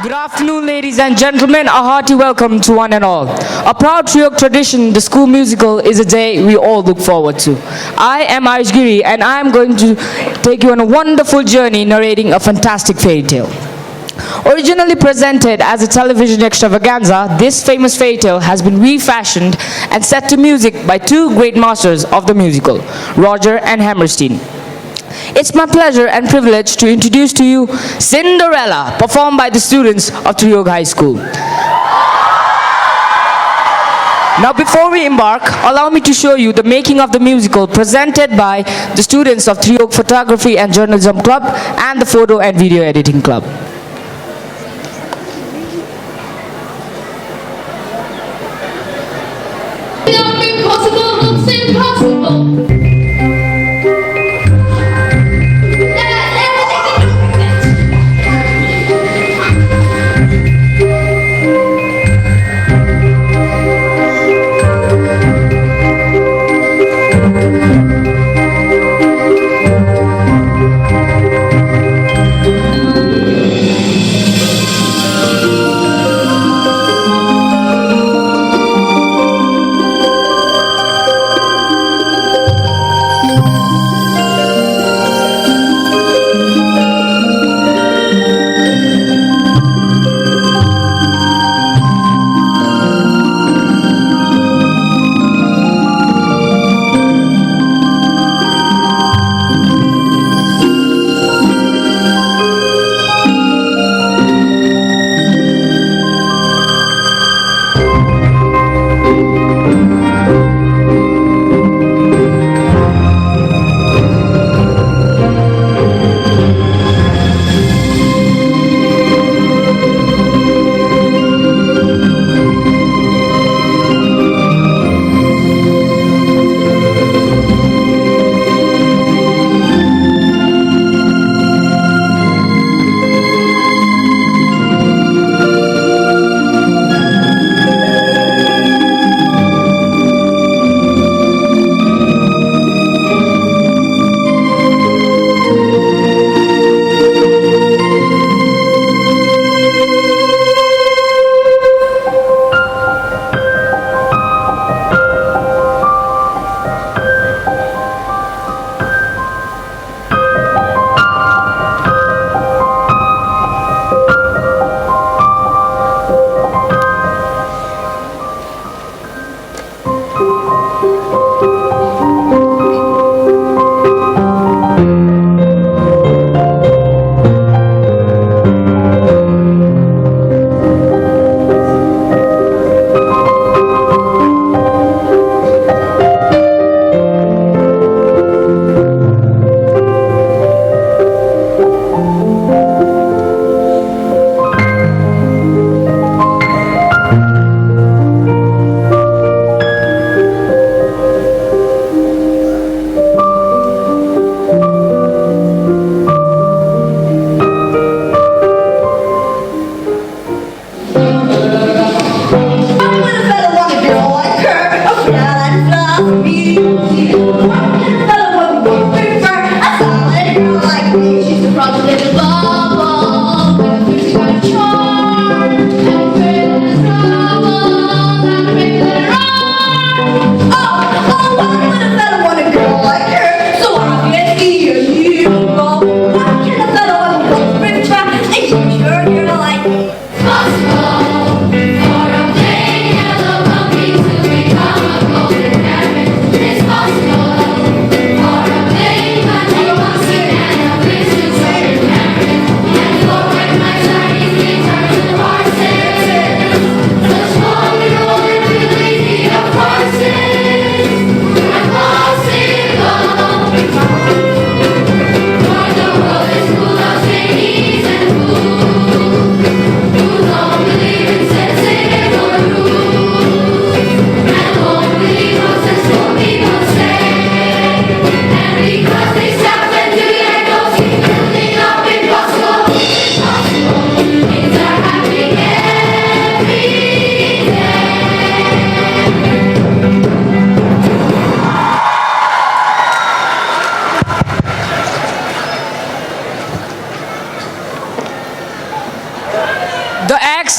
Good afternoon, ladies and gentlemen. A hearty welcome to one and all. A proud Triyog tradition, the school musical is a day we all look forward to. I am Ayush Giri and I am going to take you on a wonderful journey narrating a fantastic fairy tale. Originally presented as a television extravaganza, this famous fairy tale has been refashioned and set to music by two great masters of the musical, Roger and Hammerstein. It's my pleasure and privilege to introduce to you Cinderella, performed by the students of Triyog High School. Now, before we embark, allow me to show you the making of the musical presented by the students of Triyog Photography and Journalism Club and the Photo and Video Editing Club. Nothing possible looks impossible.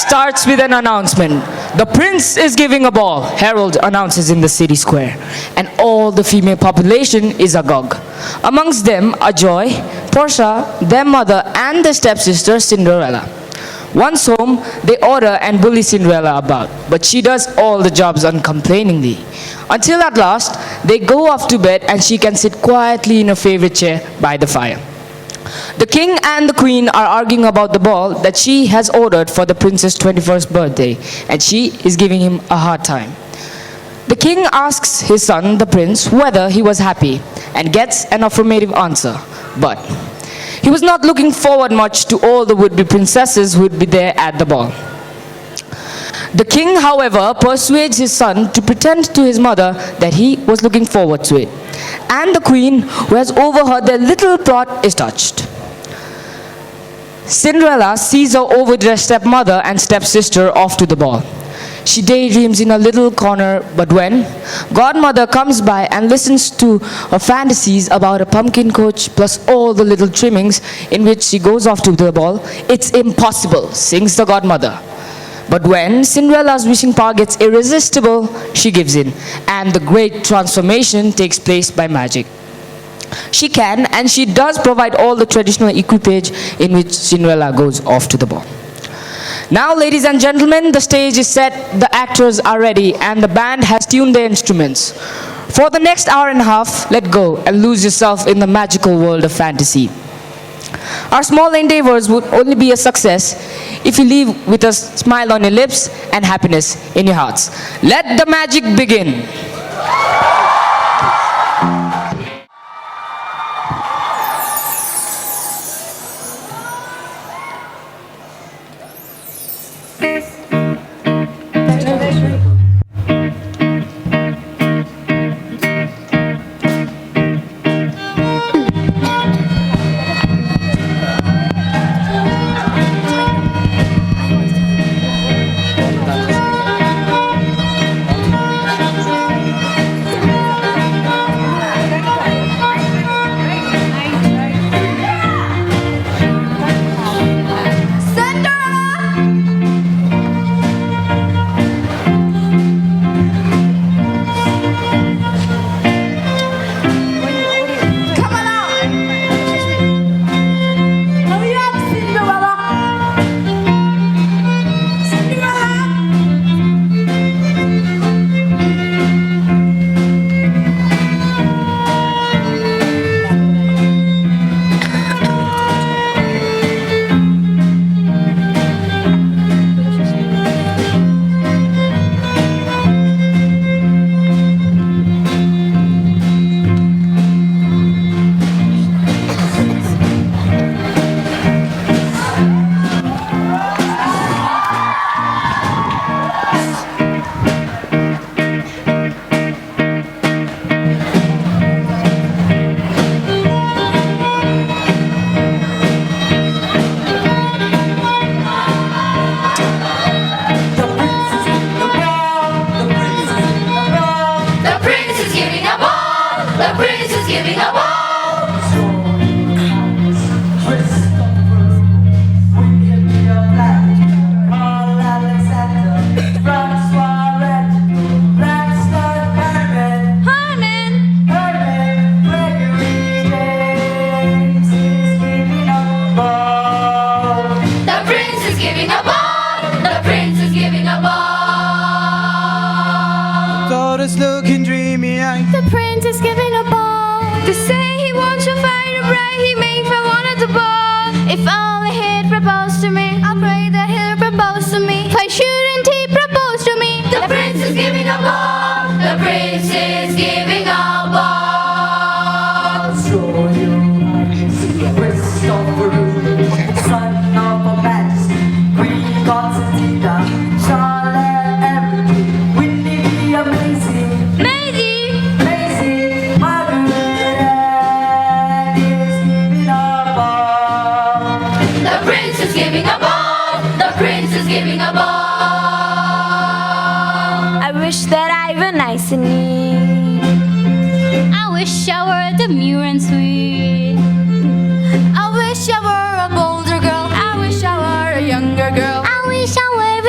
starts with an announcement. The prince is giving a ball, herald announces in the city square, and all the female population is agog. Amongst them are Joy, Portia, their mother, and their stepsister Cinderella. Once home, they order and bully Cinderella about, but she does all the jobs uncomplainingly. Until at last, they go off to bed and she can sit quietly in her favorite chair by the fire. The king and the queen are arguing about the ball that she has ordered for the prince's 21st birthday, and she is giving him a hard time. The king asks his son, the prince, whether he was happy, and gets an affirmative answer, but he was not looking forward much to all the would-be princesses who would be there at the ball. The king, however, persuades his son to pretend to his mother that he was looking forward to it. And the queen, who has overheard their little plot, is touched. Cinderella sees her overdressed stepmother and stepsister off to the ball. She daydreams in a little corner, but when Godmother comes by and listens to her fantasies about a pumpkin coach plus all the little trimmings in which she goes off to the ball, it's impossible, sings the Godmother. But when Cinderella's wishing power gets irresistible, she gives in, and the great transformation takes place by magic. She can, and she does provide all the traditional equipage in which Cinderella goes off to the ball. Now, ladies and gentlemen, the stage is set, the actors are ready, and the band has tuned their instruments. For the next hour and a half, let go and lose yourself in the magical world of fantasy. Our small endeavors would only be a success if you leave with a smile on your lips and happiness in your hearts. Let the magic begin. Daughter's looking dreamy eyed. The prince is giving a ball. They say he wants to fight a bride. He may find one at the ball. If only he'd propose to me, I'll pray that he'll propose to me. Why shouldn't he propose to me? The prince is giving a ball. The prince is giving a ball. Show your eyes, Christopher, son of a majesty, Queen Constantina, Charlotte, everything. Winnie the Amazing, Maisie, Margaret is giving a ball. The prince is giving a ball. The prince is giving a ball. I wish that I were nice and neat. I wish I were demure and sweet. I wish I were a bolder girl. I wish I were a younger girl. I wish I were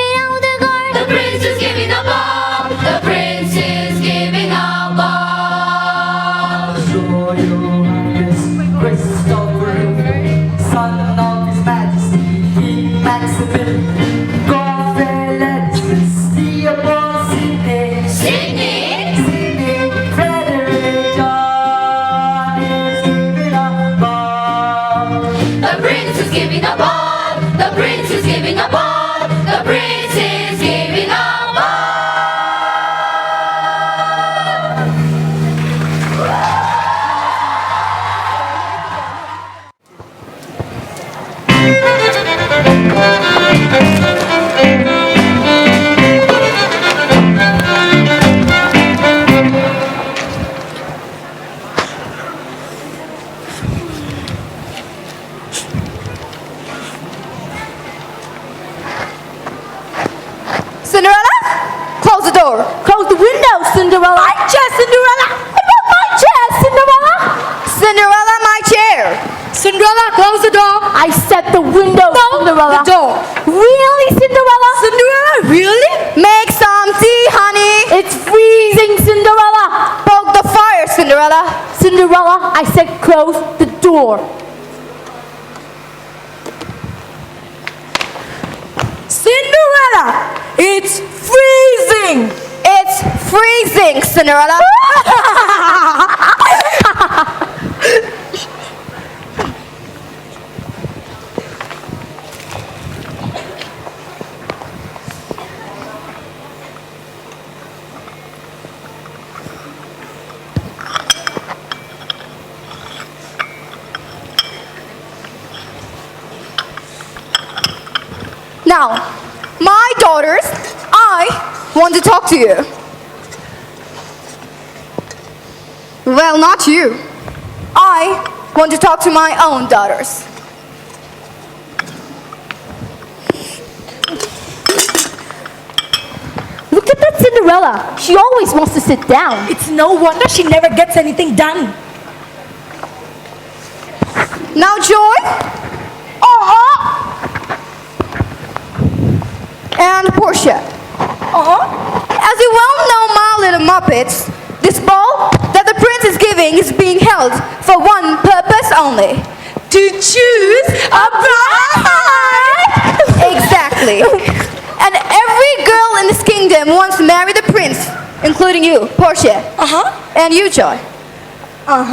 prince is giving a ball. The prince is giving a ball. The prince is giving a ball. Cinderella, close the door. Close the window, Cinderella. My chair, Cinderella. About my chair, Cinderella. Cinderella, my chair. Cinderella, close the door. I said the window, Cinderella. The door. Really, Cinderella? Cinderella, really? Make some tea, honey. It's freezing, Cinderella. Poke the fire, Cinderella. Cinderella, I said close the door. Cinderella, it's freezing. It's freezing, Cinderella. Now, my daughters, I want to talk to you. Well, not you. I want to talk to my own daughters. Look at that Cinderella. She always wants to sit down. It's no wonder she never gets anything done. Now, Joy. And Portia. As you well know, my little Muppets, this ball that the prince is giving is being held for one purpose only. To choose a bride! Exactly. And every girl in this kingdom wants to marry the prince, including you, Portia. And you, Joy. On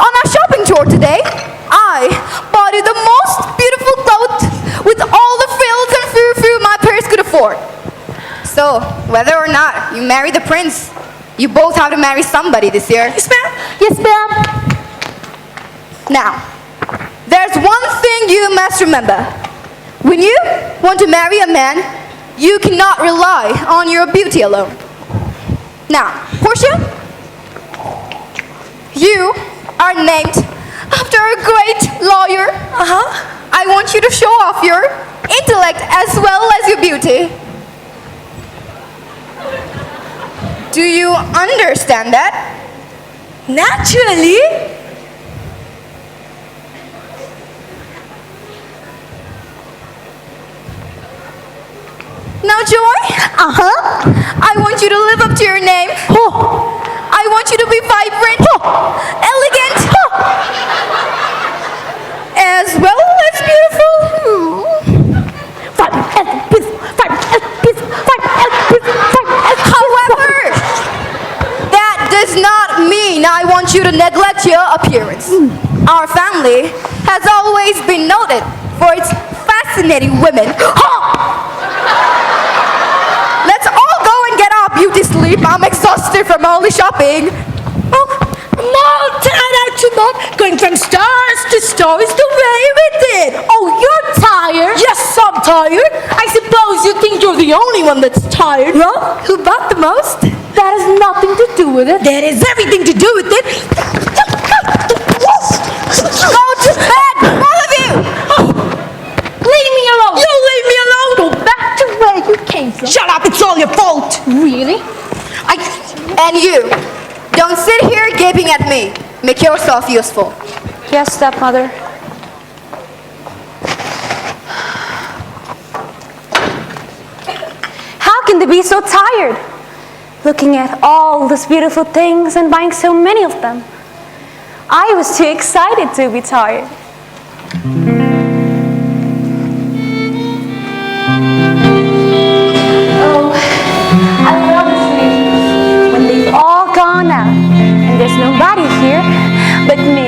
our shopping tour today, I bought you the most beautiful cloth with all the frills and frou-frou my purse could afford. So, whether or not you marry the prince, you both have to marry somebody this year. Yes, ma'am. Yes, ma'am. Now, there's one thing you must remember. When you want to marry a man, you cannot rely on your beauty alone. Now, Portia, you are named after a great lawyer. I want you to show off your intellect as well as your beauty. Do you understand that? Naturally. Now, Joy. I want you to live up to your name. I want you to be vibrant, elegant, as well as beautiful. However, that does not mean I want you to neglect your appearance. Our family has always been noted for its fascinating women. Let's all go and get our beauty sleep. I'm exhausted from all the shopping. I'm all tired out to mom. Going from stars to stars the way we did. Oh, you're tired? Yes, I'm tired. I suppose you think you're the only one that's tired. Well, who bought the most? That has nothing to do with it. That has everything to do with it. Go to bed, all of you! Leave me alone! You leave me alone! Go back to where you came from. Shut up, it's all your fault. Really? And you, don't sit here gaping at me. Make yourself useful. Yes, stepmother. How can they be so tired? Looking at all these beautiful things and buying so many of them. I was too excited to be tired. Oh, I love this week when they've all gone out and there's nobody here but me.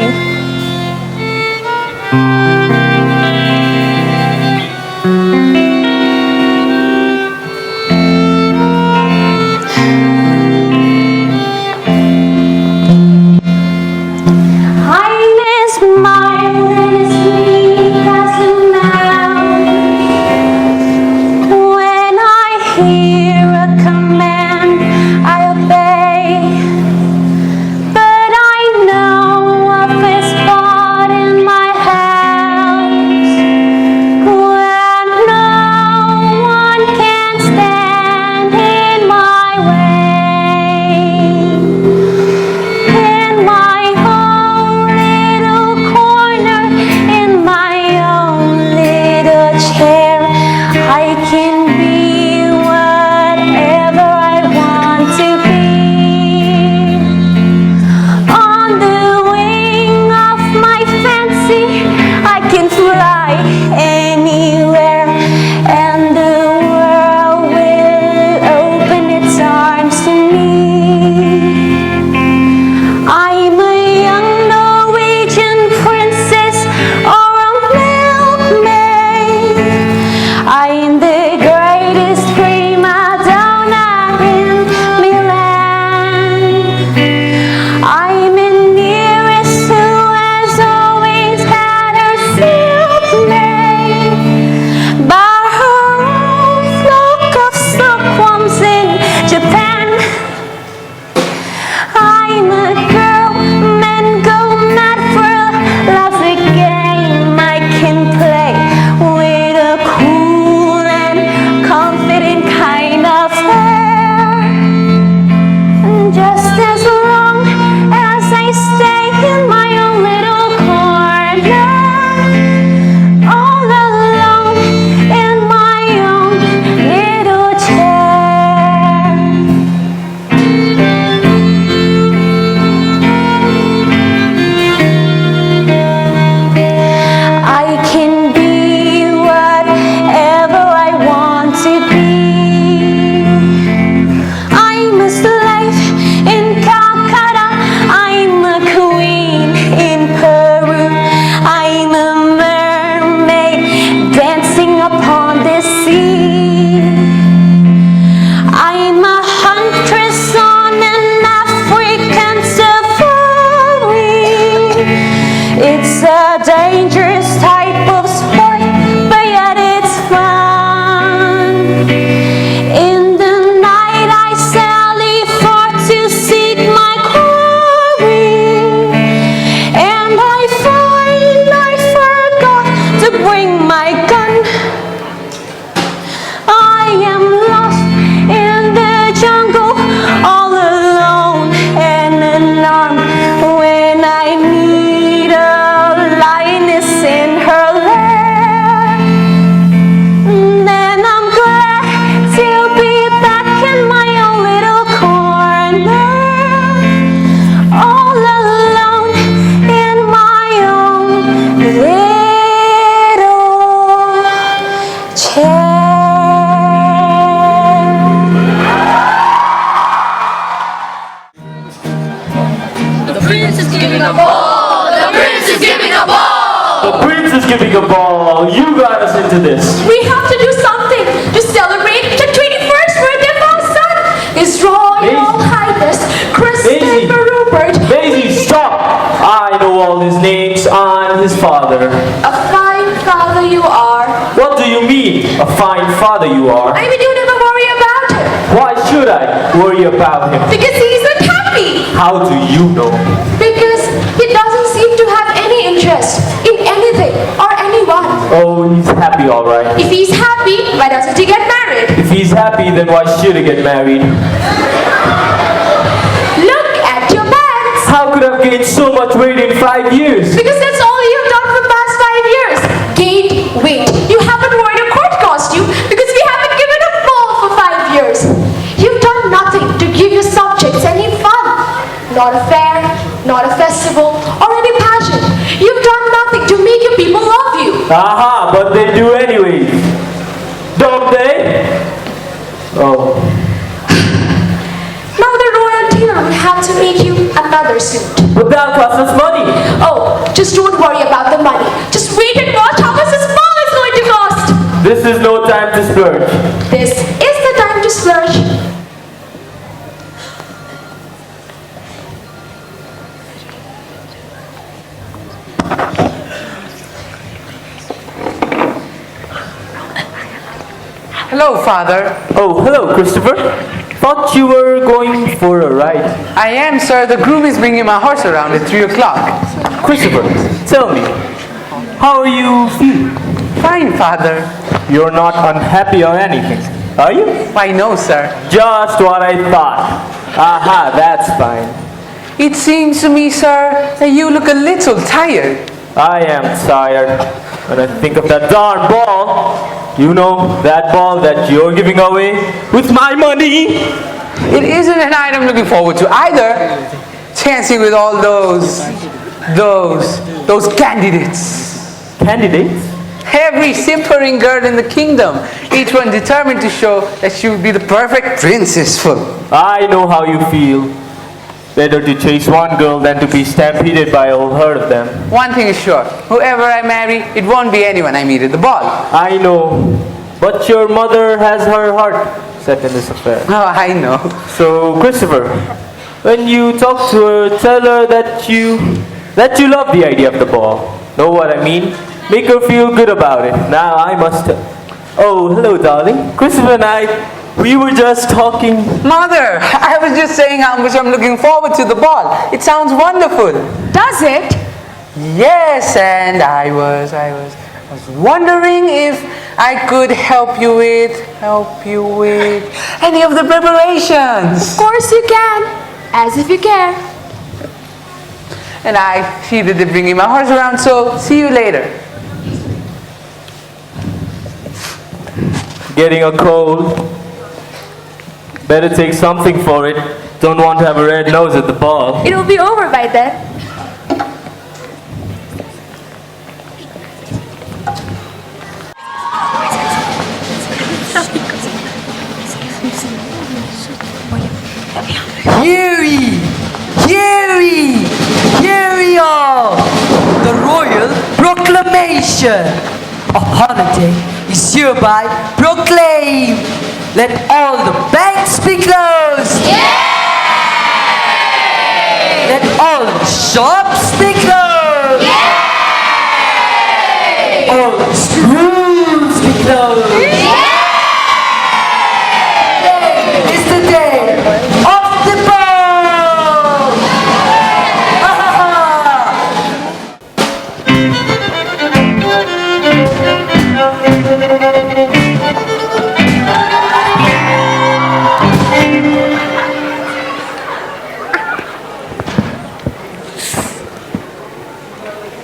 prince is giving a ball. The prince is giving a ball. The prince is giving a ball. You got us into this. We have to do something to celebrate the 21st birthday of our son, His Royal Highness Christopher Rupert. Daisy, stop! I know all his names and his father. A fine father you are. What do you mean, a fine father you are? I mean, you never worry about him Why should I worry about him? because he's unhappy. How do you know? Because he doesn't seem to have any interest in anything or anyone. Oh, he's happy, all right. If he's happy, why doesn't he get married? If he's happy, then why should he get married? Look at your pants. How could I have gained so much weight in 5 years? Because that's all you've done for the past 5 years. Gained weight. You haven't worn a court costume because we haven't given a ball for 5 years. You've done nothing to give your subjects any fun. Not a fair, not a festival, or any pageant. You've done nothing to make your people love you. Aha, but they do anyway. Don't they? Oh. Now the royal dealer will have to make you another suit. But that'll cost us money. Oh, just don't worry about the money. Just wait and watch how much this ball is going to cost. This is no time to splurge. This is the time to splurge. Hello, Father. Oh, hello, Christopher. Thought you were going for a ride. I am, sir. The groom is bringing my horse around at 3 o'clock. Christopher, tell me, how are you feeling? Fine, Father. You're not unhappy or anything, are you? Why, no, sir. Just what I thought. Aha, that's fine. It seems to me, sir, that you look a little tired. I am tired. When I think of that darn ball, you know, that ball that you're giving away with my money. It isn't an night I'm looking forward to either. Chancing with all those candidates. Candidates? Every simpering girl in the kingdom. Each one determined to show that she would be the perfect princess for me. I know how you feel. Better to chase one girl than to be stampeded by a whole herd of them. One thing is sure. Whoever I marry, it won't be anyone I meet at the ball. I know. But your mother has her heart set in this affair. Oh, I know. So, Christopher, when you talk to her, tell her that you love the idea of the ball. Know what I mean? Make her feel good about it. Now I must... Oh, hello, darling. Christopher and I... We were just talking. Mother, I was just saying how much I'm looking forward to the ball. It sounds wonderful. Does it? Yes, and I was wondering if I could help you with any of the preparations. Of course you can. As if you care. And I see that they're bringing my horse around, so see you later. Getting a cold. Better take something for it. Don't want to have a red nose at the ball. It'll be over by then. Hear ye all! The royal proclamation! A holiday is hereby proclaimed! Let all the banks be closed! Let all the shops be closed! All the schools be closed! Today is the day of the ball!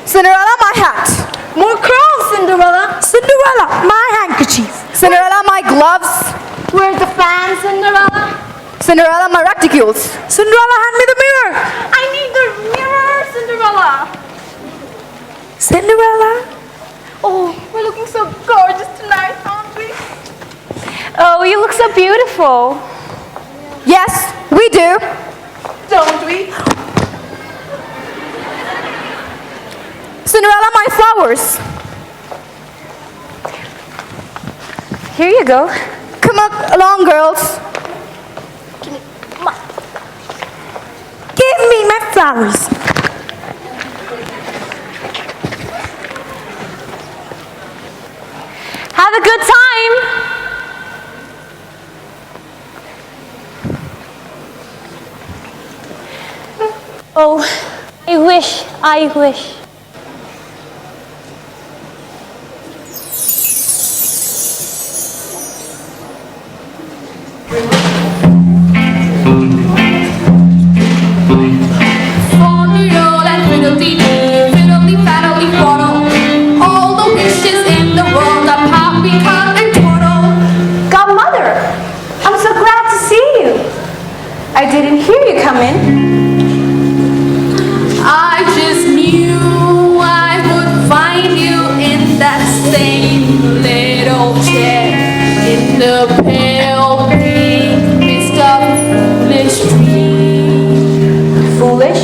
Cinderella, my hat. More curls, Cinderella. Cinderella, my handkerchief. Cinderella, my gloves. Where's the fan, Cinderella? Cinderella, my reticles. Cinderella, hand me the mirror. I need the mirror, Cinderella. Cinderella? Oh, we're looking so gorgeous tonight, aren't we? Oh, you look so beautiful. Yes, we do. Don't we? Cinderella my flowers. Here you go. Come along, girls. Give me my flowers. Have a good time. Oh, I wish. Fiddle and fiddle-dee-dee, fiddle-dee-faddle-dee-faddle. All the wishes in the world are poppycock and twaddle. Godmother, I'm so glad to see you. I didn't hear you come in. I just knew I would find you in that same little chair in the pale pink mist of foolish dream. Foolish?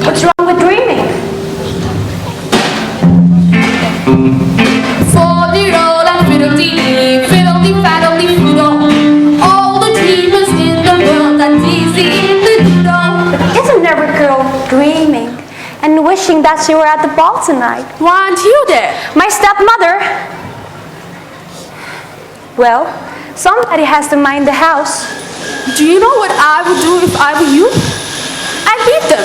What's wrong with dreaming? Fiddle and fiddle-dee-dee, fiddle-dee-faddle-dee-foodle. All the dreamers in the world are dizzy in the doodle. Isn't every girl dreaming and wishing that she were at the ball tonight? Why aren't you there? My stepmother. Well, somebody has to mind the house. Do you know what I would do if I were you? I'd beat them.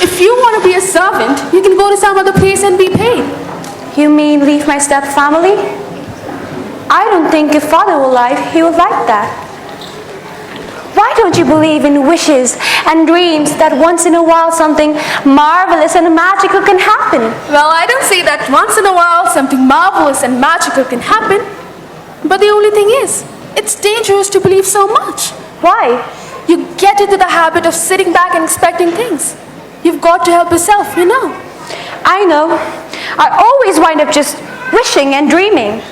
If you want to be a servant, you can go to some other place and be paid. You mean leave my stepfamily? I don't think if father will like, he would like that. Why don't you believe in wishes and dreams that once in a while something marvelous and magical can happen? Well, I don't say that once in a while something marvelous and magical can happen. But the only thing is, it's dangerous to believe so much. Why? You get into the habit of sitting back and expecting things. You've got to help yourself, you know. I know. I always wind up just wishing and dreaming.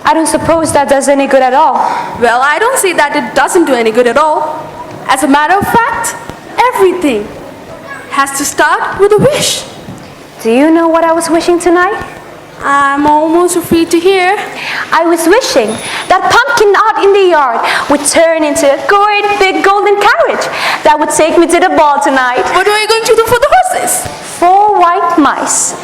I don't suppose that does any good at all. Well, I don't say that it doesn't do any good at all. As a matter of fact, everything has to start with a wish. Do you know what I was wishing tonight? I'm almost afraid to hear. I was wishing that pumpkin out in the yard would turn into a great big golden carriage that would take me to the ball tonight. What are you going to do for the horses? 4 white mice.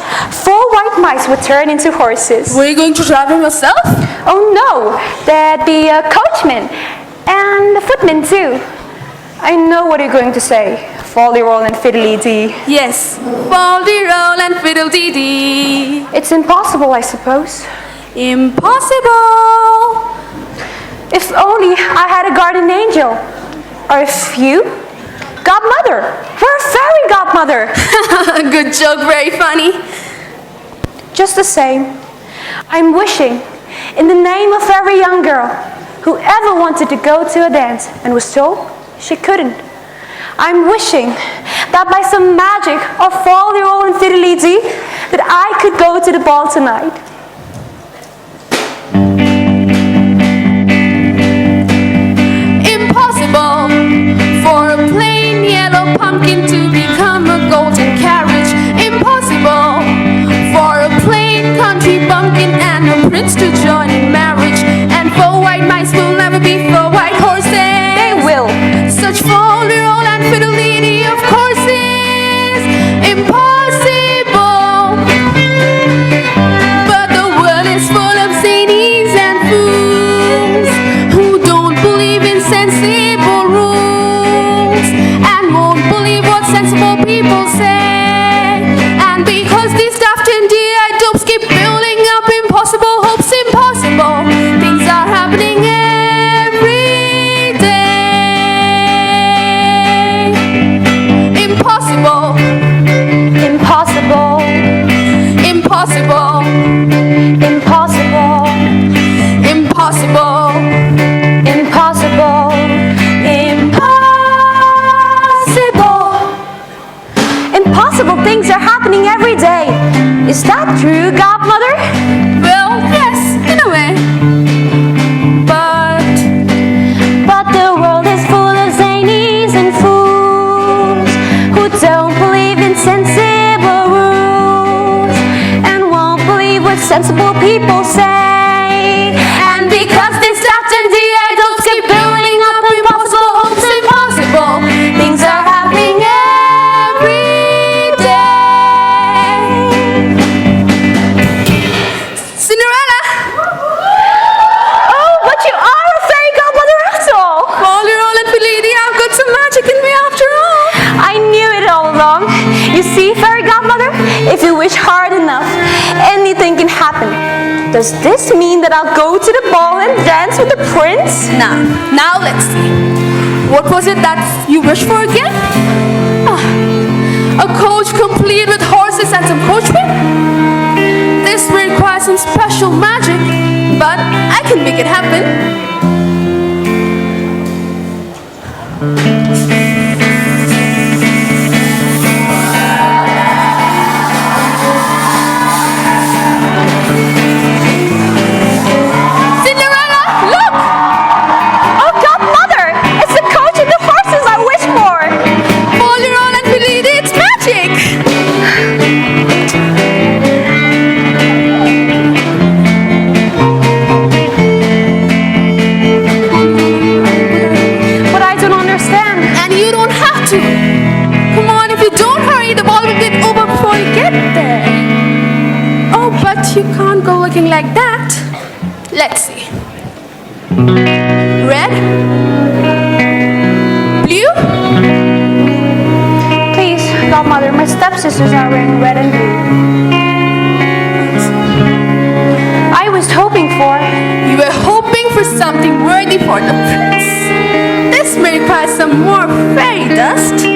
4 white mice would turn into horses. Were you going to drive them yourself? Oh no, there'd be a coachman and a footman too. I know what you're going to say. Folly roll and fiddly-dee. Yes, foldy-roll and fiddle-dee-dee. It's impossible, I suppose. Impossible. If only I had a guardian angel. Or if you? Godmother. We're a fairy godmother. Good joke, very funny. Just the same, I'm wishing in the name of every young girl who ever wanted to go to a dance and was told she couldn't. I'm wishing that by some magic of folly roll and fiddly-dee that I could go to the ball tonight. Impossible for a plain yellow pumpkin to become a golden carriage. Impossible for a plain country bumpkin and a prince to join in marriage. And 4 white mice will never be 4 white horses. They will. Such folly roll and fiddle-dee-dee, of course, is impossible. But the world is full of zanies and fools who don't believe in sensible rules and won't believe what sensible people say. And because these daft and dear dopes keep building up impossible hopes, impossible things are happening every day. Impossible. Impossible. Impossible. Impossible. Impossible. Impossible. Impossible. Impossible things are happening every day. Is that true, Godmother? Well, yes, in a way. But the world is full of zanies and fools who don't believe in sensible rules people say. And because they stopped and the adults keep building up impossible hopes, impossible things are happening every day. Cinderella! Oh, but you are a fairy godmother after all. All your own little lady, I've got some magic in me after all. I knew it all along. You see, fairy godmother, if you wish hard enough, anything can happen. Does this mean that I'll go to the ball and dance with the prince? Now let's see. What was it that you wished for again? A coach complete with horses and some coachmen? This may require some special magic, but I can make it happen. You can't go looking like that. Let's see. Red? Blue? Please, godmother, my stepsisters are wearing red and blue. I was hoping for... You were hoping for something worthy for the prince. This may require some more fairy dust.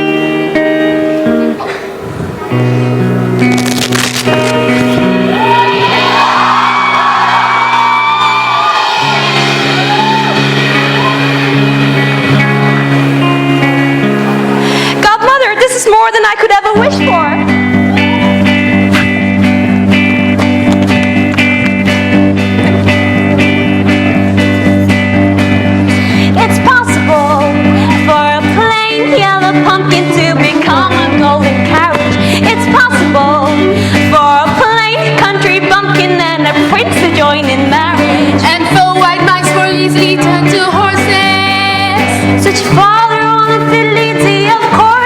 More than I could ever wish for. It's possible for a plain yellow pumpkin to become a golden carriage. It's possible for a plain country bumpkin and a prince to join in marriage. And for white mice more easily turn to horses. Such father on fidelity, of course.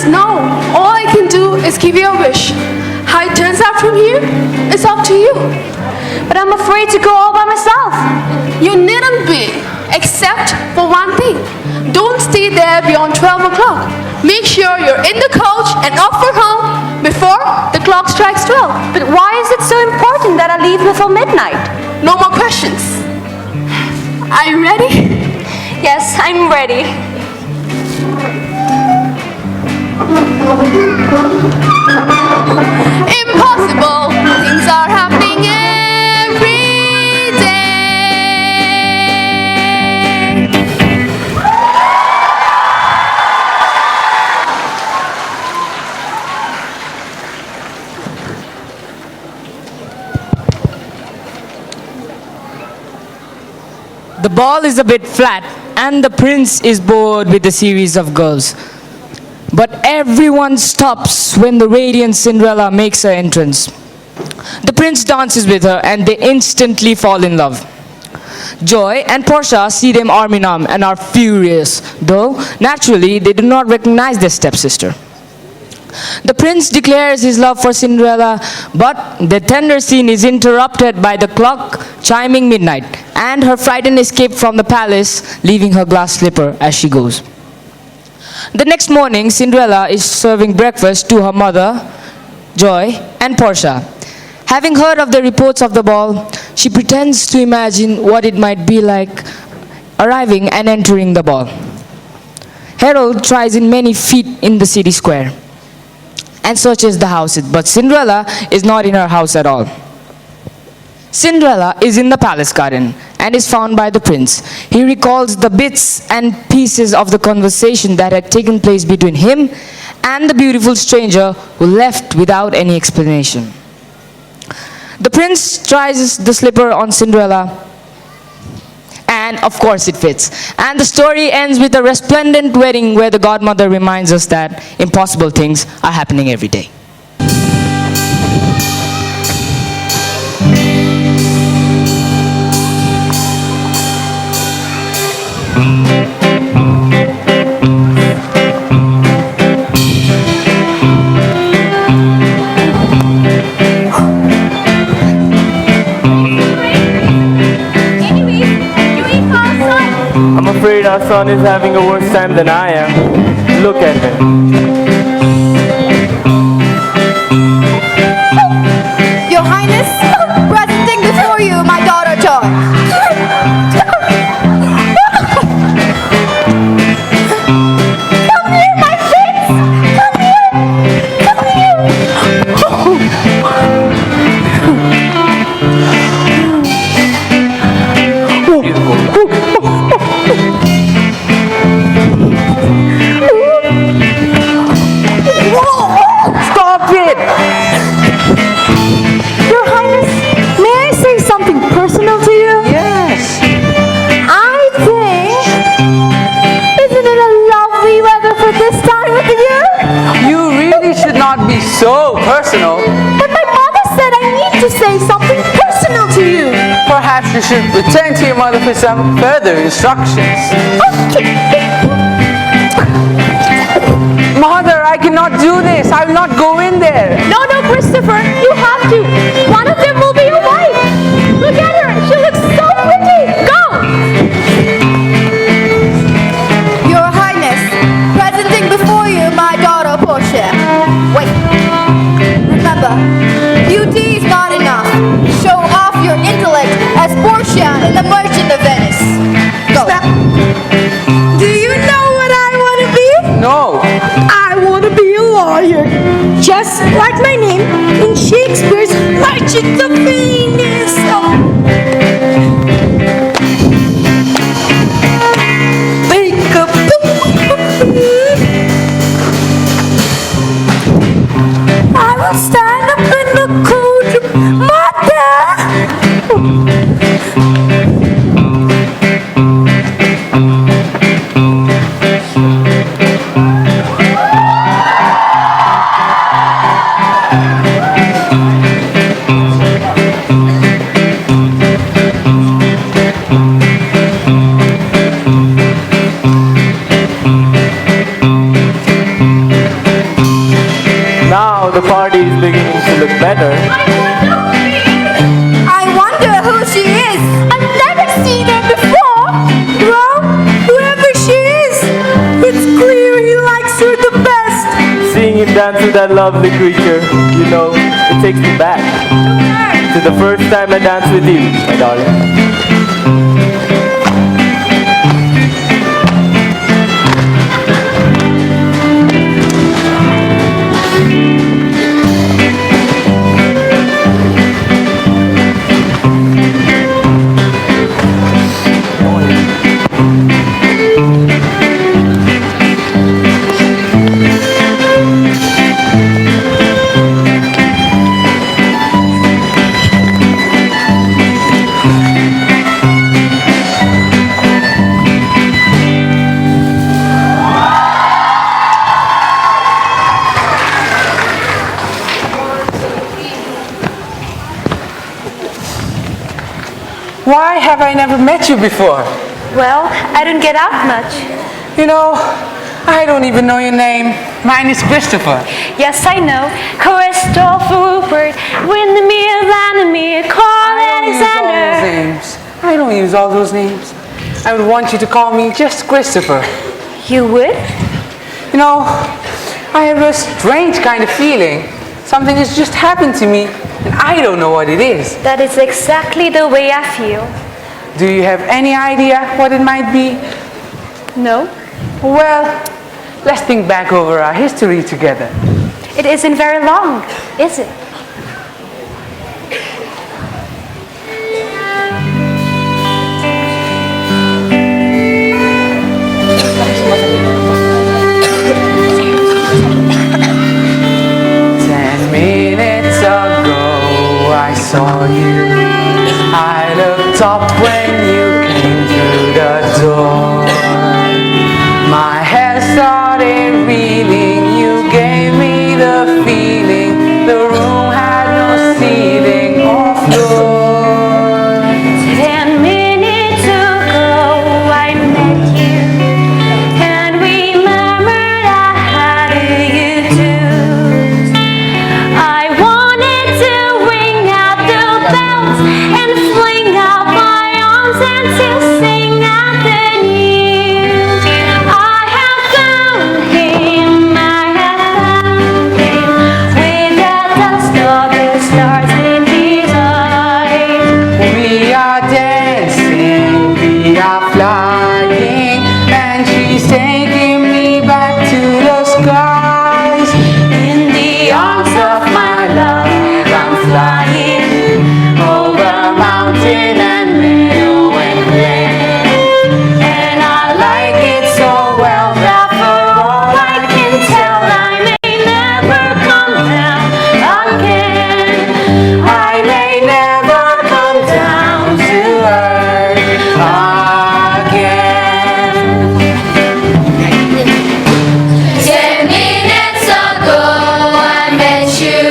No, all I can do is give you a wish. How it turns out from here is up to you. But I'm afraid to go all by myself. You needn't be, except for one thing. Don't stay there beyond 12 o'clock. Make sure you're in the coach and off for home before the clock strikes 12. But why is it so important that I leave before midnight? No more questions. Are you ready? Yes, I'm ready. Impossible things are happening every day. The ball is a bit flat, and the prince is bored with the series of girls. But everyone stops when the radiant Cinderella makes her entrance. The prince dances with her, and they instantly fall in love. Joy and Portia see them arm in arm and are furious, though naturally they do not recognize their stepsister. The prince declares his love for Cinderella, but the tender scene is interrupted by the clock chiming midnight and her frightened escape from the palace, leaving her glass slipper as she goes. The next morning, Cinderella is serving breakfast to her mother, Joy, and Portia. Having heard of the reports of the ball, she pretends to imagine what it might be like arriving and entering the ball. Harold tries in many feet in the city square and searches the houses, but Cinderella is not in her house at all. Cinderella is in the palace garden and is found by the prince. He recalls the bits and pieces of the conversation that had taken place between him and the beautiful stranger who left without any explanation. The prince tries the slipper on Cinderella, and of course it fits. And the story ends with a resplendent wedding where the godmother reminds us that impossible things are happening every day. I'm afraid our son is having a worse time than I am. Look at him. Your Highness, presenting before you my daughter Joy. Come here, my prince! Come here! Come Stop it! Your Highness, may I say something personal to you? Yes. I think, isn't it a lovely weather for this time of the year? You really should not be so personal. But my mother said I need to say something personal to you. Perhaps you should return to your mother for some further instructions. Mother, I cannot do this. I will not go in there. No, Christopher, you have to. One of them will be your wife. Look at her. She looks so pretty. Go. Your Highness, presenting before you my daughter Portia. Wait. Remember, beauty is not enough. Show off your intellect as Portia in the Merchant of Venice. Go. Stop. Do you know what I want to be? No. I want to be a lawyer. Just like my name in Shakespeare's Merchant of Venice. I will stand up in the courtroom, Now the party is beginning to look better. I wonder who she is. I've never seen her before. Well, whoever she is, it's clear he likes her the best. Seeing him dance with that lovely creature, you know, it takes me back to the first time I danced with you, my darling. Why have I never met you before? Well, I don't get out much. You know, I don't even know your name. Mine is Christopher. Yes, I know. Christopher Rupert, Windermere, Vladimir, Carl Alexander. I don't use all those names. I would want you to call me just Christopher. You would? You know, I have a strange kind of feeling. Something has just happened to me, and I don't know what it is. That is exactly the way I feel. Do you have any idea what it might be? No, Well, let's think back over our history together. it isn't very long, is it? I saw you. I looked up when you came through the door. My head started reeling. You gave me the feeling. The room had no ceiling or floor. 10 minutes ago I met you, and we murmured, how do you do? I wanted to ring out the bells and fling out my arms and to sing out the news. I have found him, I have found him, with the dust of the stars in his eyes. We are dancing, we are flying, and she's taking me back to the skies. In the arms of my love, I'm flying over mountain and meadow and glen. and I like it so well that for all I can tell, I may never come down again. I may never come down to earth again. 10 minutes ago I met you,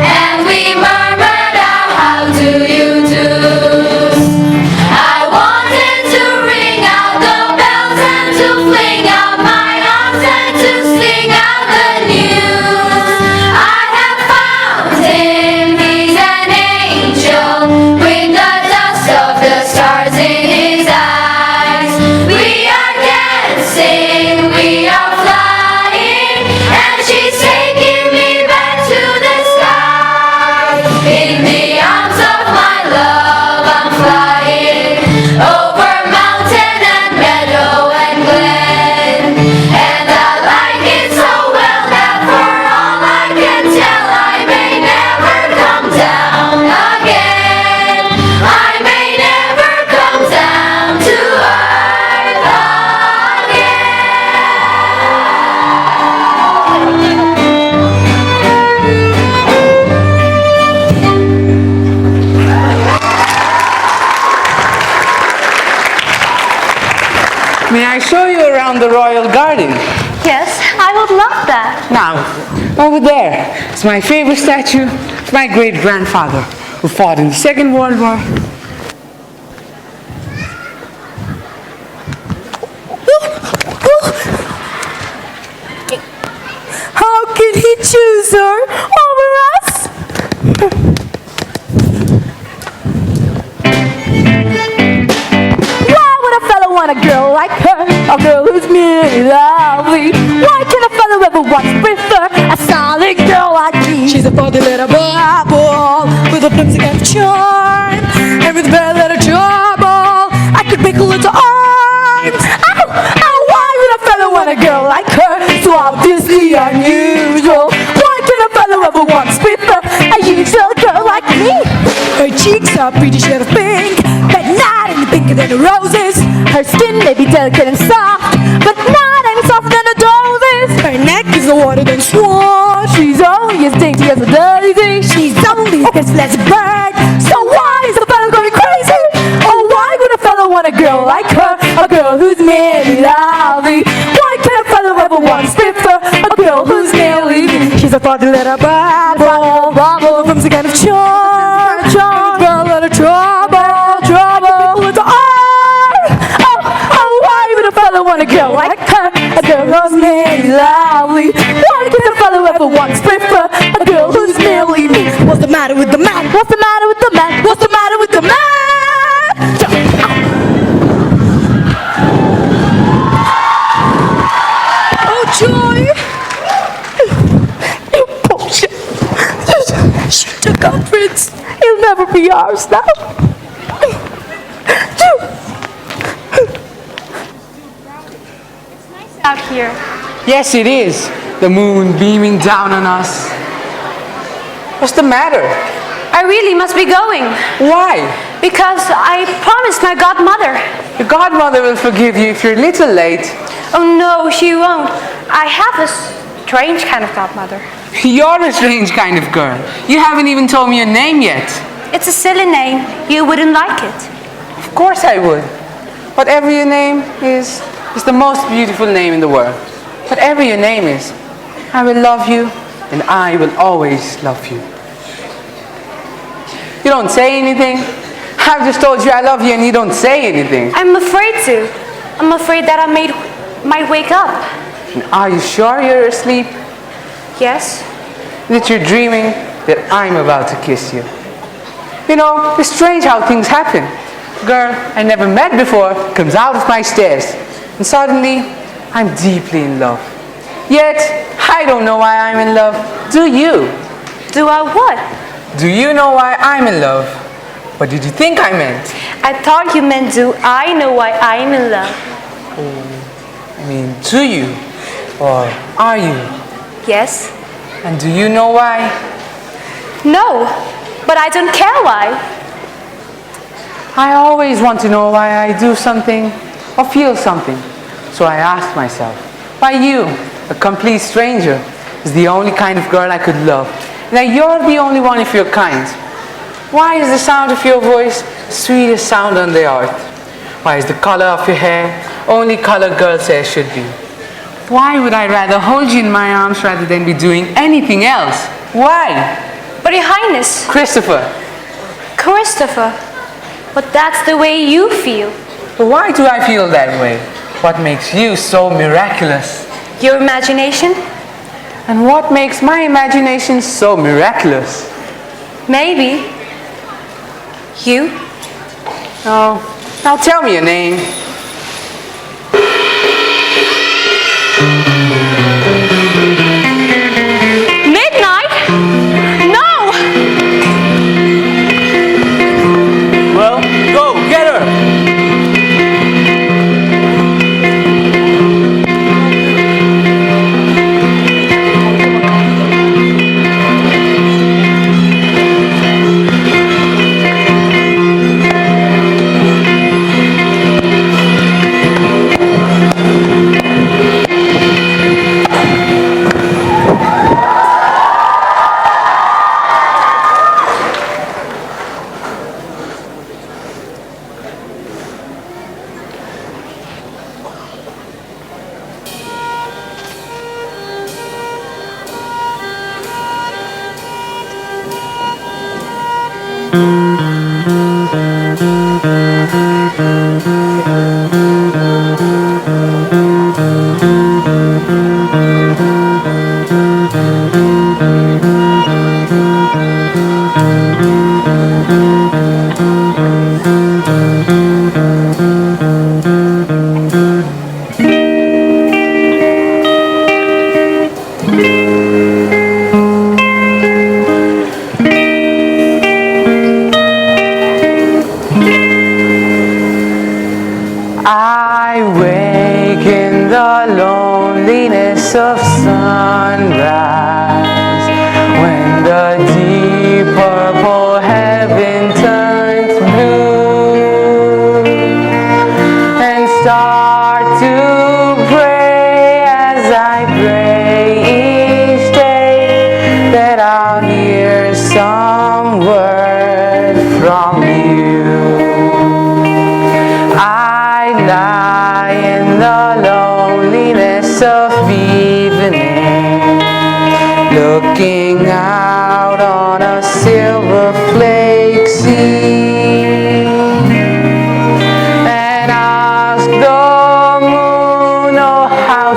and we murmured out, how do you do? I wanted to ring out the bells and to fling out my arms and to sing out the news. I have found him, he's an angel, with the dust of the stars in his eyes. We are dancing, we are flying, and she's taking me back to the sky. In the arms of my love I'm flying, over mountain and meadow and glen. And I like it so well that for all I can tell, I may never come down again. I may never come down to earth again. May I show you around the royal garden? yes, I would love that. Now, over there is my favorite statue of my great-grandfather who fought in the Second World War. How could he choose her over us? Why would a fellow want a girl like her? A girl who's merely lovely. Why can a fellow ever once prefer a solid girl like me? She's a funny little bubble with a flimsy kind of charm, and with a very little trouble I could make a little arms. Ow! Ow! Why would a fellow want a girl like her? So obviously unusual. Why can a fellow ever once prefer a usual girl like me? Her cheeks are pretty shade of pink, but not any pinker than the roses. Her skin may be delicate and soft, but not any softer than the roses. Her neck is no water than swan. She's only as dainty as a daisy. She's only as flesh as a bird. So why is a fellow going crazy? Oh, why would a fellow want a girl like her? A girl who's merely lovely. Why can a fellow ever once prefer a girl who's merely me? She's a funny little bubble from some kind of charm, girl, little trouble with the arm. Oh, why would a fellow want a girl like her? A girl who's merely lovely. Why can a fellow ever once prefer a girl who's merely me? What's the matter with the man? What's the matter with the man? What's the matter with the man? Oh, joy! God, Prince, he'll never be ours now. Out here. Yes, it is. The moon beaming down on us. What's the matter? I really must be going Why? because I promised my godmother. Your godmother will forgive you if you're a little late. Oh no, she won't. I have a strange kind of godmother. You're a strange kind of girl. You haven't even told me your name yet. It's a silly name. You wouldn't like it. Of course I would. Whatever your name is the most beautiful name in the world. Whatever your name is, I will love you and I will always love you. You don't say anything. I've just told you I love you and you don't say anything. I'm afraid to. I'm afraid that I might wake up. And are you sure you're asleep? Yes? That you're dreaming that I'm about to kiss you? You know, it's strange how things happen. A girl I never met before comes out of my stairs and suddenly I'm deeply in love. Yet, I don't know why I'm in love. Do you? Do I what? Do you know why I'm in love? What did you think I meant? I thought you meant do I know why I'm in love? I mean, do you? Or are you? Yes? And do you know why? No, but I don't care why. I always want to know why I do something or feel something. So I asked myself, why you, a complete stranger, is the only kind of girl I could love. Now you're the only one of your kind. Why is the sound of your voice the sweetest sound on the earth? Why is the color of your hair only color girl's hair should be? Why would I rather hold you in my arms rather than be doing anything else? Why? But Your Highness, Christopher. but that's the way you feel. But why do I feel that way? What makes you so miraculous? Your imagination? And what makes my imagination so miraculous? Maybe. You? Oh, now tell me your name. Midnight? No! Well, go, get her! I wake in the loneliness of sunrise, when the deep purple heaven turns blue, and start to pray as I pray each day that I'll hear some word from you. I lie in the loneliness of evening, looking out on a silver flake sea, and ask the moon, oh how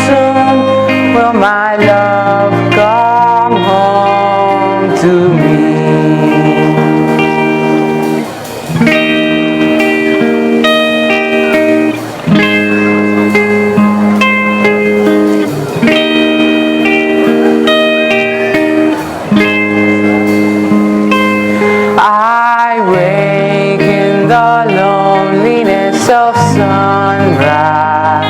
soon will my love come home to me? sunrise,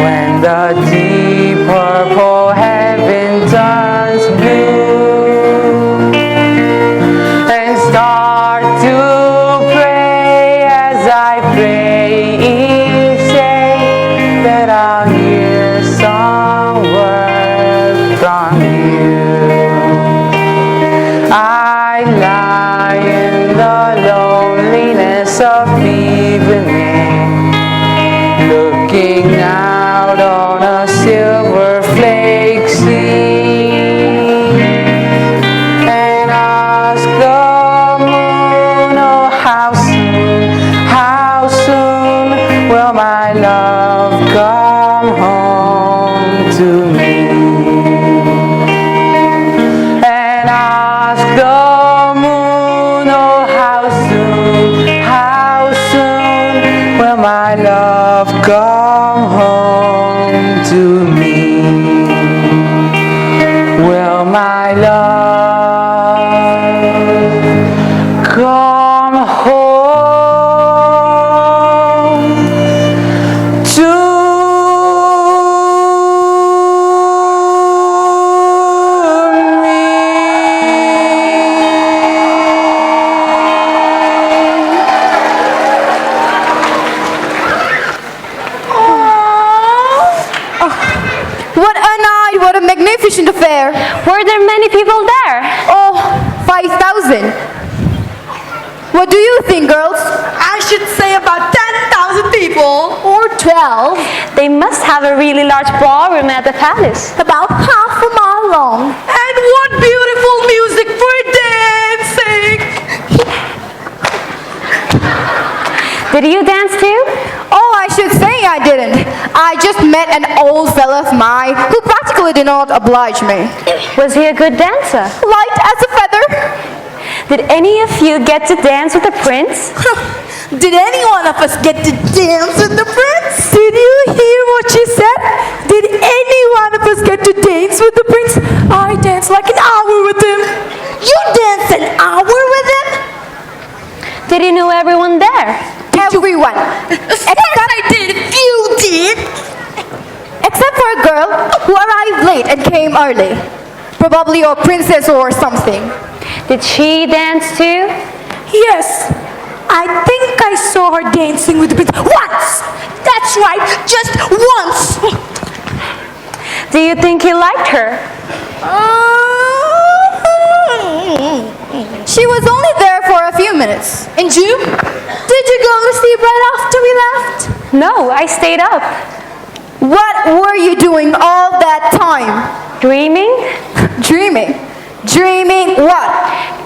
when the deep purple heaven turns blue, and start to pray as I pray each day, that I'll hear some word from you. I lie in the loneliness of evening, looking out on a silver flake sea, and ask the moon, oh how soon will my love come home to me? And ask the moon, oh how soon will my love come home to me? Will my love come home to What a night, what a magnificent affair. Were there many people there? Oh, 5,000. What do you think, girls? I should say about 10,000 people. Or 12. They must have a really large ballroom at the palace. About half a mile long. And what beautiful music for dancing. Did you dance too? Oh, I should say I didn't. I just met an old fella of mine who practically did not oblige me. Was he a good dancer? Light as a feather. Did any of you get to dance with the prince? Did any one of us get to dance with the prince? Did you hear what she said? Did any one of us get to dance with the prince? I danced like an hour with him. You danced an hour with him? Did you know everyone there? Everyone. Except I did. You did. Except for a girl who arrived late and came early. Probably a princess or something. Did she dance too? Yes. I think I saw her dancing with the prince once. That's right, just once. Do you think he liked her? She was only there for a few minutes. And you? Did you go to sleep right after we left? No, I stayed up. What were you doing all that time? Dreaming? Dreaming. Dreaming what?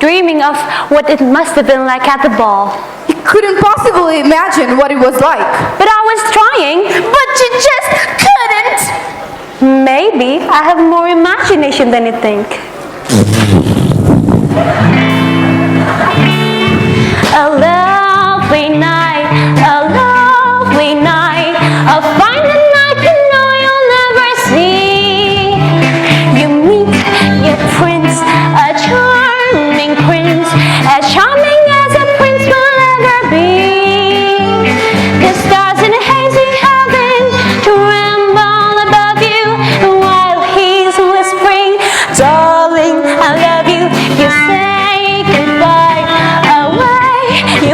Dreaming of what it must have been like at the ball. You couldn't possibly imagine what it was like. But I was trying. But you just couldn't. Maybe I have more imagination than you think. A lovely night, a fine night you know you'll never see. You meet your prince, a charming prince, as charming as a prince will ever be. The stars in a hazy heaven tremble above you, while he's whispering, darling, I love you. You say goodbye away. You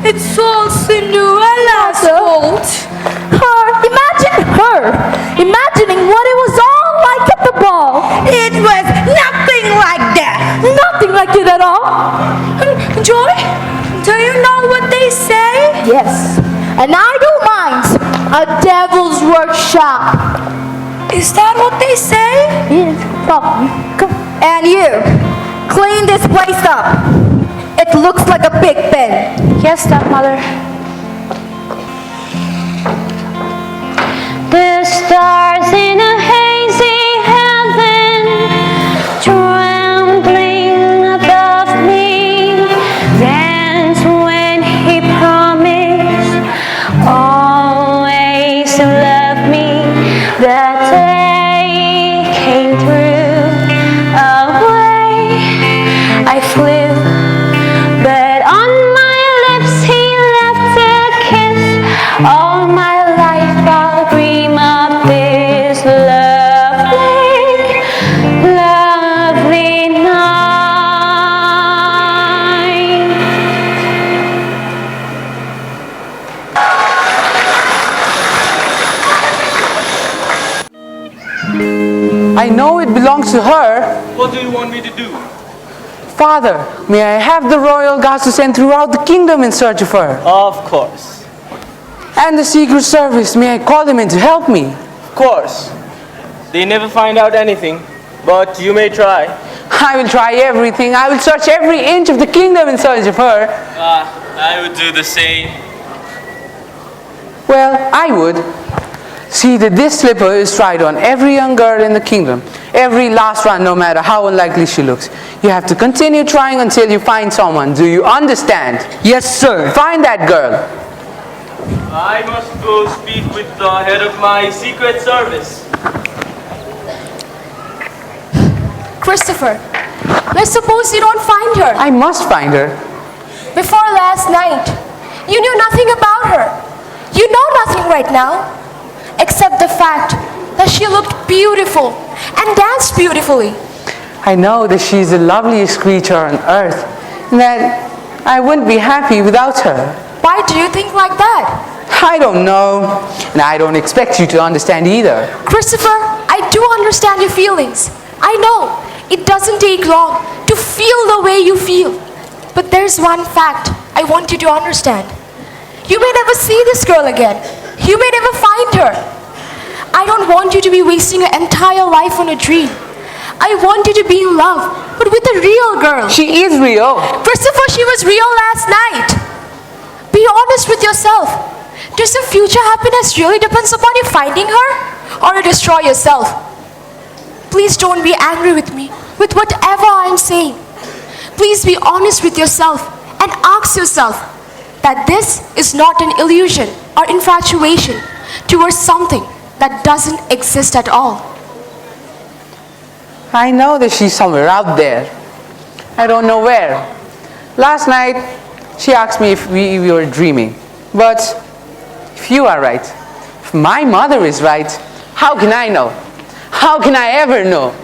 It's all Cinderella's fault. Imagining what it was all like at the ball. It was nothing like that. Nothing like it at all. Joy, do you know what they say? Yes, and I don't mind. A devil's workshop. Is that what they say? Yes, probably. Come. And you, clean this place up. It looks like a big bin. Yes, stepmother. The stars in a hazy heaven, trembling above me, dance when he promised always to love me. The day came through, away I flew, but on my lips he left a kiss. All my life I'll dream of this lovely, lovely night. I know it belongs to her. What do you want me to do? Father, may I have the royal guards to send throughout the kingdom in search of her? Of course. And the secret service, may I call them in to help me? Of course. They never find out anything, but you may try. I will try everything. I will search every inch of the kingdom in search of her. I would do the same. Well, I would. See that this slipper is tried on every young girl in the kingdom. Every last one, no matter how unlikely she looks. You have to continue trying until you find someone. Do you understand? Yes, sir. Find that girl. I must go speak with the head of my secret service. Christopher, let's suppose you don't find her. I must find her. Before last night, you knew nothing about her. You know nothing right now, except the fact that she looked beautiful and danced beautifully. I know that she's the loveliest creature on earth, and that I wouldn't be happy without her. Why do you think like that? I don't know, and I don't expect you to understand either. Christopher, I do understand your feelings. I know it doesn't take long to feel the way you feel. But there's one fact I want you to understand. You may never see this girl again. You may never find her. I don't want you to be wasting your entire life on a dream. I want you to be in love, but with a real girl. She is real. Christopher, she was real last night. Be honest with yourself. Does your future happiness really depends upon you finding her, or to destroy yourself? Please don't be angry with me, with whatever I'm saying. Please be honest with yourself and ask yourself that this is not an illusion or infatuation towards something that doesn't exist at all. I know that she's somewhere out there. I don't know where. Last night, she asked me if we were dreaming. But if you are right, if my mother is right, how can I know? How can I ever know?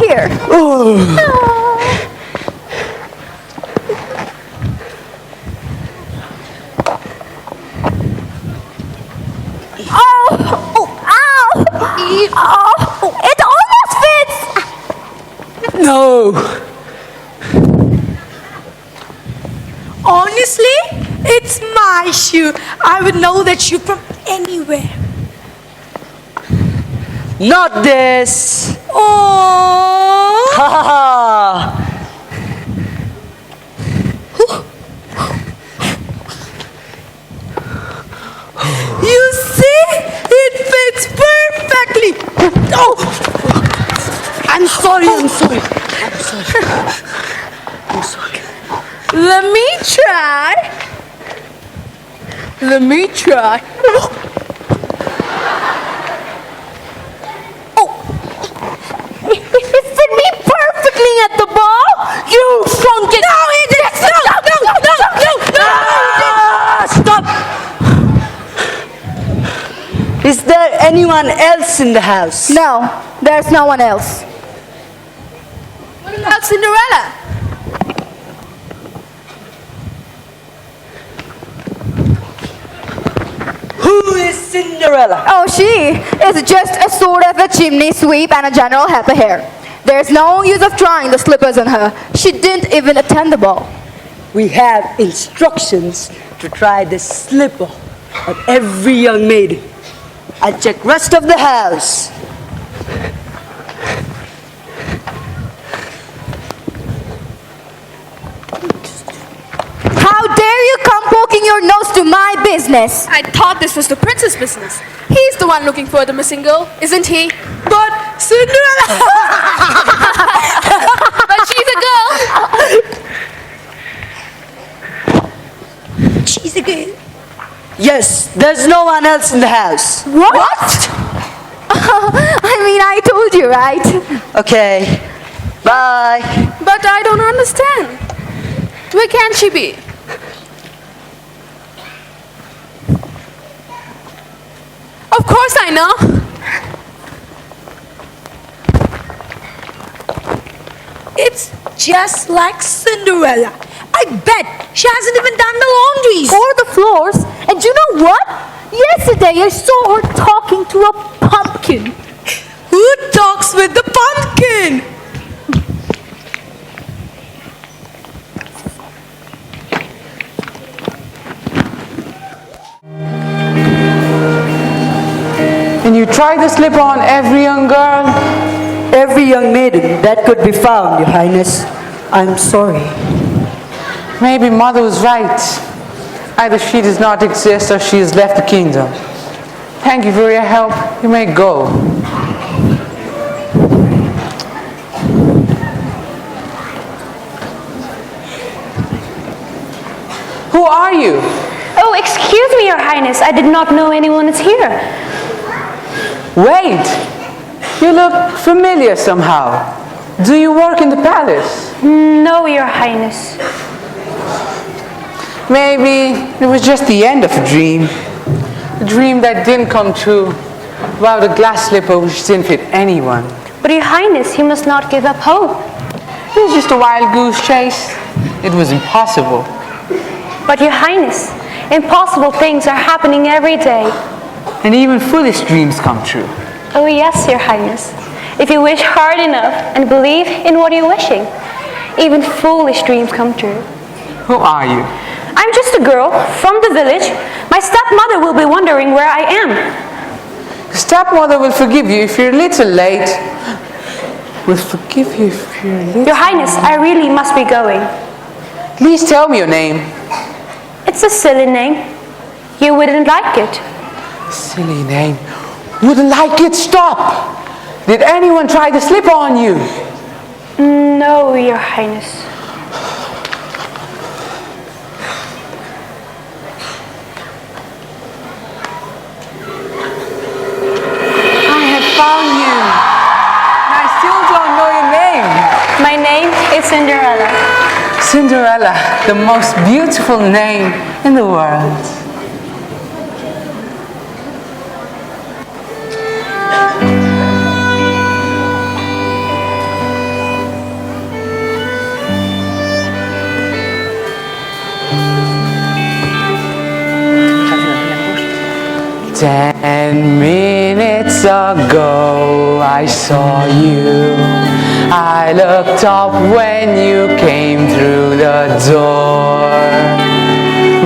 here. Ow! Oh, it almost fits. No. Honestly, it's my shoe. I would know that shoe from anywhere. Not this. Oh. Ha ha ha. You see? It fits perfectly. Oh. I'm sorry. Let me try. It fit me perfectly at the ball. You shrunk it. No, it is. No. Stop. Is there anyone else in the house? No, there's no one else. What about Cinderella? Who is Cinderella? Oh, she is just a sort of a chimney sweep and a general helper here. There's no use of trying the slippers on her. She didn't even attend the ball. We have instructions to try the slipper on every young maiden. I'll check rest of the house. How dare you come poking your nose to my business? I thought this was the prince's business. He's the one looking for the missing girl, isn't he? But Cinderella. But she's a girl. She's a girl. Yes, there's no one else in the house. What? I mean, I told you, right? Okay, bye. But I don't understand. Where can she be? Of course I know. It's just like Cinderella. I bet she hasn't even done the laundries. Or the floors. And you know what? Yesterday I saw her talking to a pumpkin. Who talks with the pumpkin? And you try to slip on every young girl? Every young maiden that could be found, Your Highness. I'm sorry. Maybe mother was right. Either she does not exist or she has left the kingdom. Thank you for your help. You may go. Who are you? Oh, excuse me, Your Highness. I did not know anyone is here. Wait! You look familiar somehow. Do you work in the palace? No, Your Highness. Maybe it was just the end of a dream. A dream that didn't come true. About a glass slipper which didn't fit anyone. But Your Highness, you must not give up hope. It was just a wild goose chase. It was impossible. But Your Highness, impossible things are happening every day. And even foolish dreams come true. Oh yes, Your Highness. If you wish hard enough and believe in what you're wishing, even foolish dreams come true. Who are you? I'm just a girl from the village. My stepmother will be wondering where I am. Stepmother will forgive you if you're a little late. Will forgive you if you're a little... Your Highness, I really must be going. Please tell me your name. It's a silly name. You wouldn't like it. Silly name. Wouldn't like it. Stop! Did anyone try to slip on you? No, Your Highness. I have found you. And I still don't know your name. My name is Cinderella. Cinderella, the most beautiful name in the world. 10 minutes ago I saw you. I looked up when you came through the door.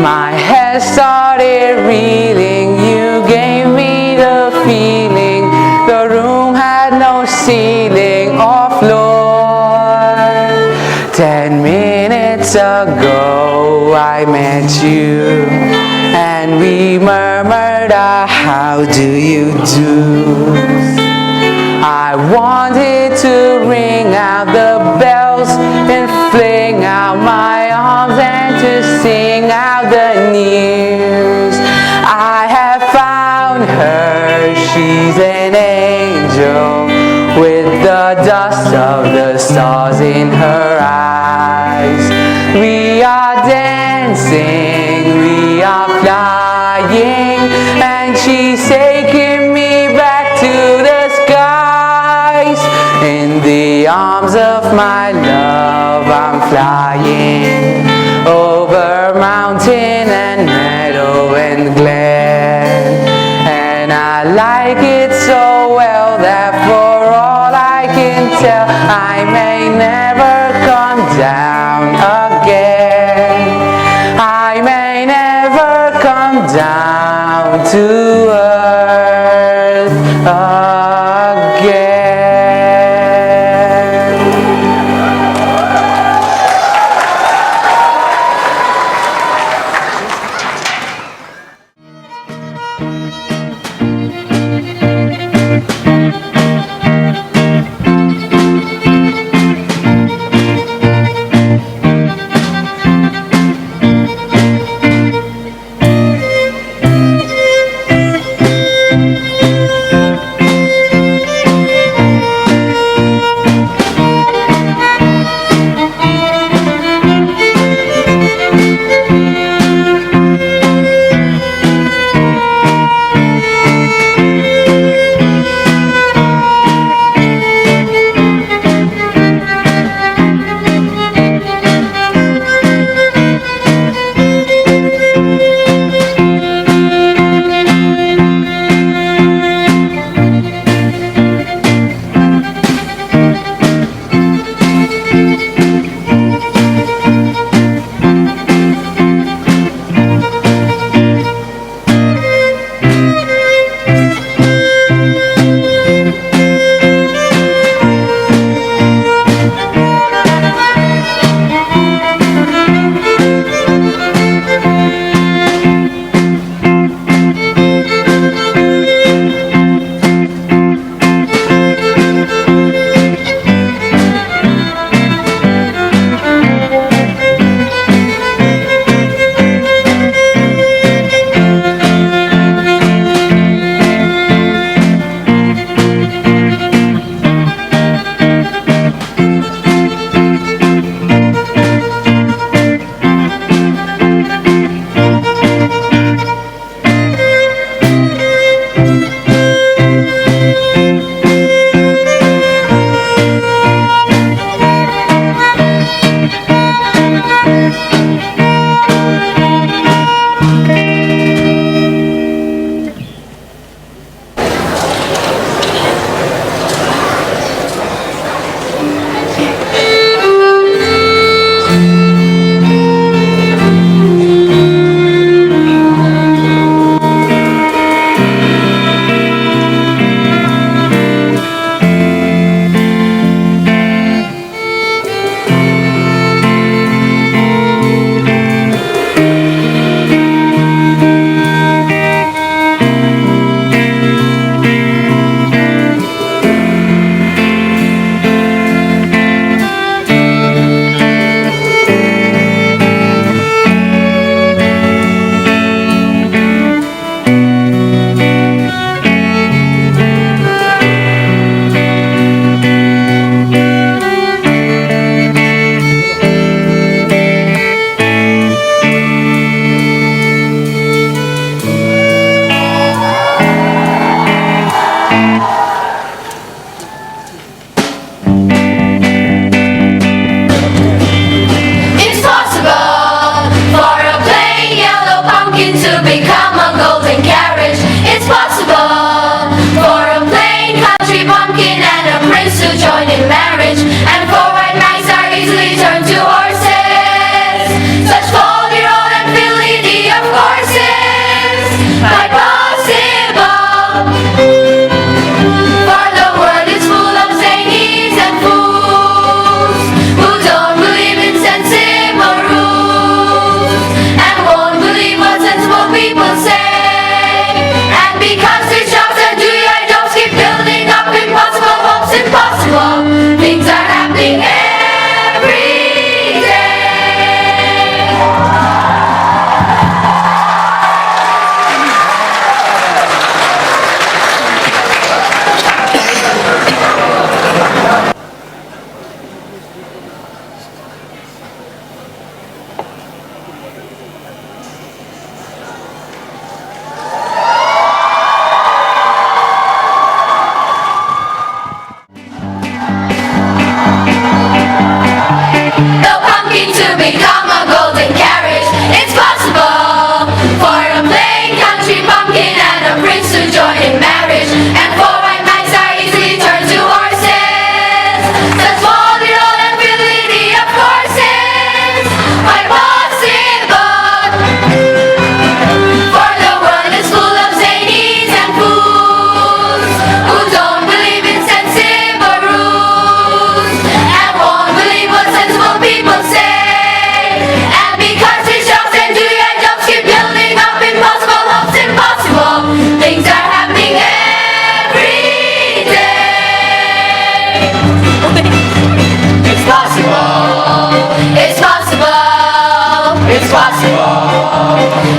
My head started reeling. You gave me the feeling the room had no ceiling or floor. 10 minutes ago I met you, and we murmured, how do you do? I wanted to ring out the bells and fling out my arms and to sing out the news. I have found her, she's an angel with the dust of the stars in her eyes. We are dancing, we are flying, and she's taking me back to the skies. In the arms of my love I'm flying over mountain and meadow and glen. And I like it so well that for all I can tell I may never come down again. I may never come down to earth again.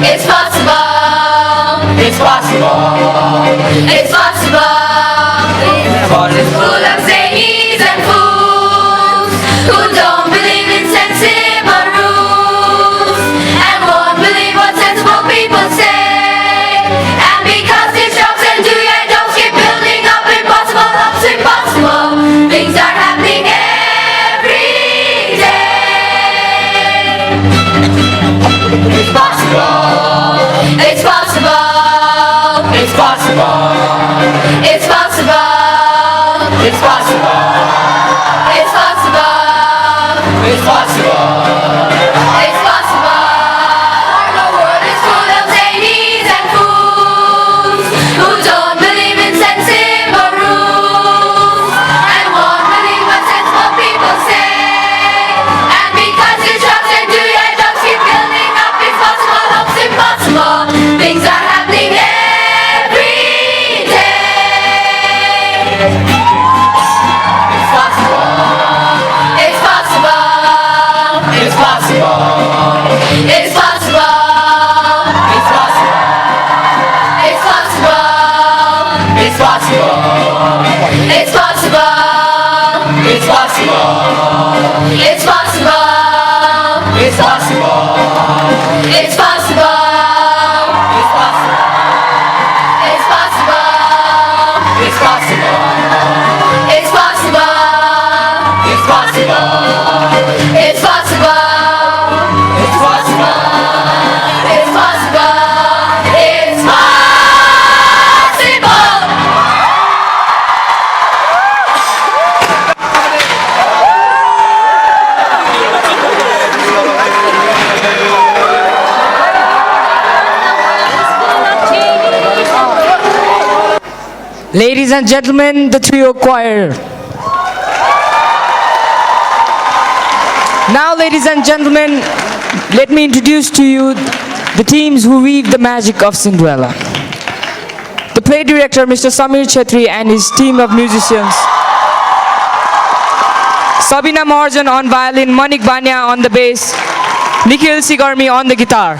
It's possible. It's possible. It's possible. The world is full of zanies and fools who don't believe in sensible rules and won't believe what sensible people say. And because these jokes and do-ya-don'ts keep building up impossible hopes, impossible things are happening every day. It's possible. It's possible. It's possible. It's possible. It's possible. It's possible. It's possible. It's possible. The world is full of zanies and fools who don't believe in sensible rules and won't believe what sensible people say. And because you trust and do-ya-don'ts keep building up impossible hopes, impossible things are happening every day. It's possible. It's possible. It's possible. It's possible. It's possible. It's possible. It's possible. It's possible. It's possible. It's possible. It's possible. It's possible. It's possible. It's possible. It's possible. It's possible. It's possible. It's possible. It's possible. Ladies and gentlemen, the Triyog choir. Now, ladies and gentlemen, let me introduce to you the teams who weave the magic of Cinderella. The play director, Mr. Samir Chetri, and his team of musicians. Sabina Morjan on violin, Manik Banya on the bass, Nikhil Sigarmi on the guitar.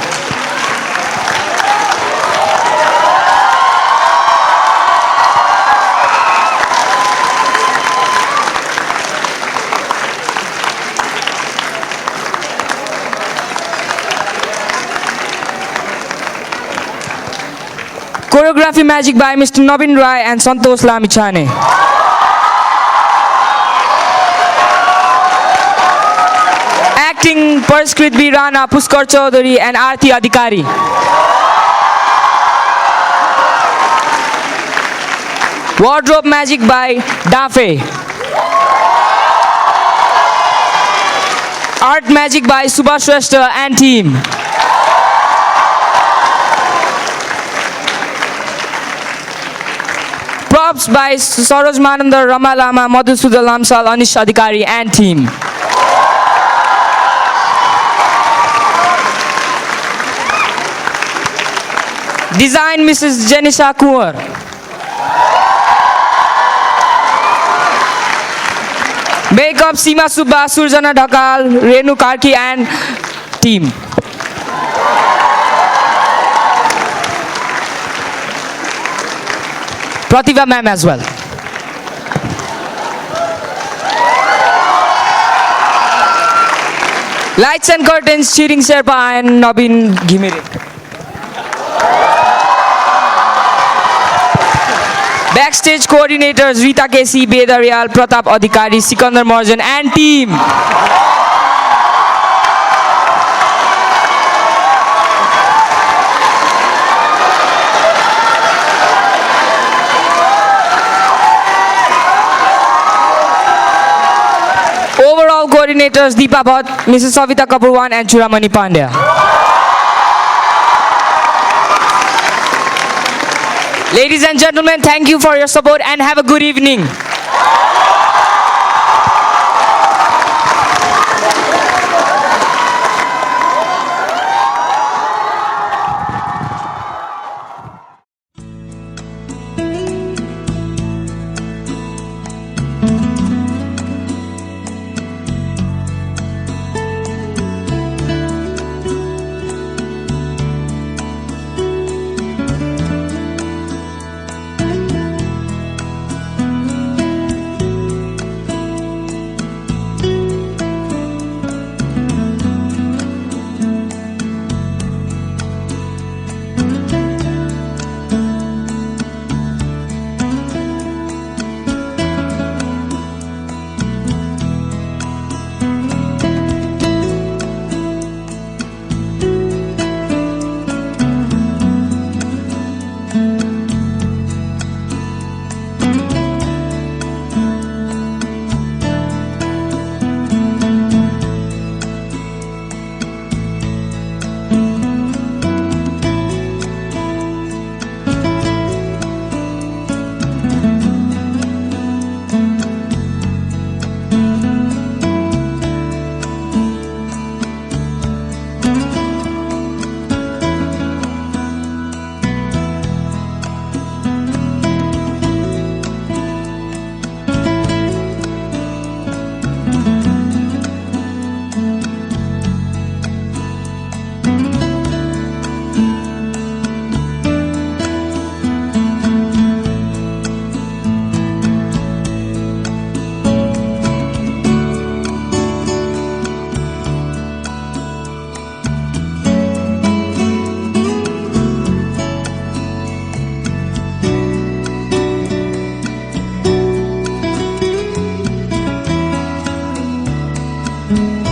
Choreography magic by Mr. Navin Rai and Santosh Lamichane. Acting, Parskrit B. Rana, Puskar Chaudhary and Aarti Adhikari. Wardrobe magic by Dafe. Art magic by Subhash Shrestha and team. Props by Saroj Manandar, Rama Lama, Madhusudan Lamsal, Anish Adhikari and team. Design Mrs. Janisha Kuar. Makeup Seema Subba, Surjana Dhakal, Renu Karki and team. Pratibha ma'am as well. Lights and curtains, Chiring Sherpa and Nabin Ghimire. Backstage coordinators, Rita Kesi, Bedarial, Pratap Adhikari, Sikandar Morjan and team. Overall coordinators, Deepa Bhatt, Mrs. Savita Kapurwan and Churamani Pandya. Ladies and gentlemen, thank you for your support and have a good evening. Cinderella.